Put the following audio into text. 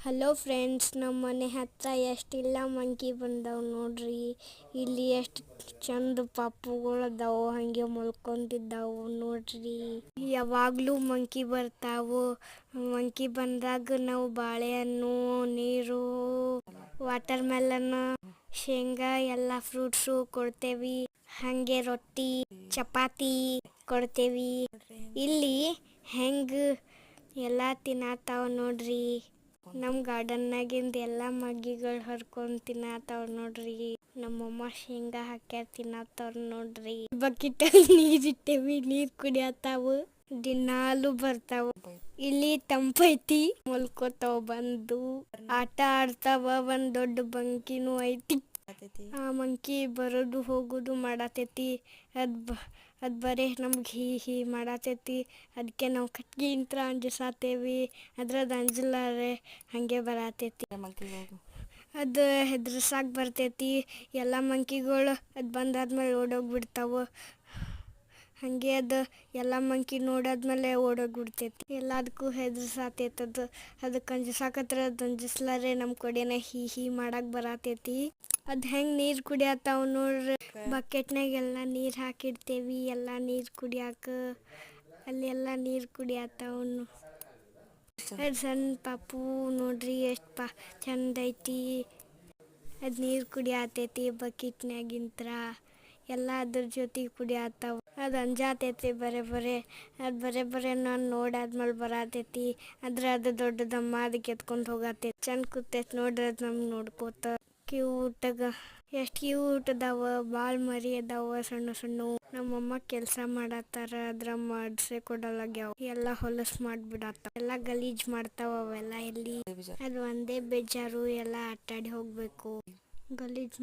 Hello friends, ನಮ್ಮ ಮನೆ ಹತ್ರ ಎಷ್ಟಿಲ್ಲ ಮಂಕಿ ಬಂದಾವ ನೋಡ್ರಿ. ಇಲ್ಲಿ ಎಷ್ಟು ಚಂದ ಪಾಪುಗಳು ಅದಾವು, ಹಂಗೆ ಮಲ್ಕೊಂತಿದ್ದಾವು ನೋಡ್ರಿ. ಯಾವಾಗಲೂ ಮಂಕಿ ಬರ್ತಾವು. ಮಂಕಿ ಬಂದಾಗ ನಾವು ಬಾಳೆಹಣ್ಣು, ನೀರು, ವಾಟರ್ ಮೆಲನ್, ಶೇಂಗಾ ಎಲ್ಲ ಫ್ರೂಟ್ಸು ಕೊಡ್ತೇವಿ. ಹಾಗೆ ರೊಟ್ಟಿ, ಚಪಾತಿ ಕೊಡ್ತೇವಿ. ಇಲ್ಲಿ ಹೆಂಗೆ ಎಲ್ಲ ತಿನ್ನತಾವ ನೋಡ್ರಿ. ನಮ್ಮ ಗಾರ್ಡನ್ನಾಗಿಂದ ಎಲ್ಲ ಮಗ್ಗಿಗಳು ಹರ್ಕೊಂಡು ತಿನ್ನತಾವ ನೋಡ್ರಿ. ನಮ್ಮಮ್ಮ ಶೇಂಗಾ ಹಾಕ್ಯಾರ ತಿನ್ನತ್ತಾರ ನೋಡ್ರಿ. ಬಕೆಟಲ್ಲಿ ನೀರಿಟ್ಟೇವಿ, ನೀರು ಕುಡಿಯತ್ತಾವು. ದಿನಾಲು ಬರ್ತಾವ. ಇಲ್ಲಿ ತಂಪೈತಿ, ಮಲ್ಕೋತಾವ ಬಂದು. ಆಟ ಆಡ್ತಾವ. ಒಂದು ದೊಡ್ಡ ಬಂಕಿನೂ ಐತಿ. ಆ ಮಂಕಿ ಬರೋದು ಹೋಗೋದು ಮಾಡತೈತಿ. ಅದು ಬರೀ ನಮ್ಗೆ ಹೀ ಮಾಡತೈತಿ. ಅದಕ್ಕೆ ನಾವು ಕಟ್ಗಿಂತ್ರ ಅಂಜಿಸಾತೇವಿ. ಅದ್ರದ್ದು ಅಂಜಲಾರೆ ಹಾಗೆ ಬರತೈತಿ. ಅದು ಹೆದ್ರಸಾಕ್ ಬರ್ತೈತಿ. ಎಲ್ಲ ಮಂಕಿಗಳು ಅದು ಬಂದಾದ್ಮೇಲೆ ಓಡೋಗ್ಬಿಡ್ತಾವೆ. ಹಾಗೆ ಅದು ಎಲ್ಲ ಮಂಕಿ ನೋಡಾದ್ಮೇಲೆ ಓಡೋಗ್ಬಿಡ್ತೈತಿ. ಎಲ್ಲದಕ್ಕೂ ಹೆದ್ರಸಾತೈತಿ. ಅದಕ್ಕೆ ಅಂಜಿಸಾಕತ್ರ ಅದು ಅಂಜಿಸ್ಲಾರೆ ನಮ್ಮ ಕಡೆನ ಹೀ ಮಾಡಕ್ಕೆ ಬರತೈತಿ. ಅದು ಹೆಂಗೆ ನೀರು ಕುಡಿಯತ್ತಾವ ನೋಡ್ರಿ. ಬಕೆಟ್ನಾಗೆಲ್ಲ ನೀರು ಹಾಕಿಡ್ತೇವಿ, ಎಲ್ಲ ನೀರು ಕುಡಿಯಾಕ. ಅಲ್ಲೆಲ್ಲ ನೀರು ಕುಡಿಯತ್ತಾವ. ಅದು ಸಣ್ಣ ಪಾಪು ನೋಡ್ರಿ, ಎಷ್ಟು ಚಂದ ಐತಿ. ಅದು ನೀರು ಕುಡಿಯತೈತಿ ಬಕೆಟ್ನಾಗಿಂತ್ರ. ಎಲ್ಲ ಅದ್ರ ಜೊತೆಗೆ ಕುಡಿಯತ್ತಾವ. ಅದು ಅಂಜಾತೈತಿ ಅದು ಬರೇ ನಾನು ನೋಡಾದ್ಮೇಲೆ ಬರತೈತಿ. ಅದು ದೊಡ್ಡದಮ್ಮ ಅದಕ್ಕೆ ಎತ್ಕೊಂಡು ಹೋಗತೈತಿ. ಚಂದ ಕೂತೈತಿ ನೋಡ್ರಿ ಅದು ನಮ್ಗೆ ನೋಡ್ಕೋತ. ಎಷ್ಟು ಕ್ಯೂಟ್ ಅದಾವ. ಭಾಳ ಮರಿ ಅದಾವ ಸಣ್ಣ ಸಣ್ಣ. ನಮ್ಮಮ್ಮ ಕೆಲಸ ಮಾಡತ್ತಾರ, ಅದ್ರ ಮಾಡಿಸೇ ಕೊಡಲಾಗ್ಯಾವ. ಎಲ್ಲ ಹೊಲಸು ಮಾಡಿಬಿಡತ್ತಾವ. ಎಲ್ಲ ಗಲೀಜು ಮಾಡ್ತಾವ ಅವೆಲ್ಲ. ಎಲ್ಲಿ ಅದು ಒಂದೇ ಬೇಜಾರು, ಎಲ್ಲ ಆಟಾಡಿ ಹೋಗಬೇಕು. ಗಲೀಜು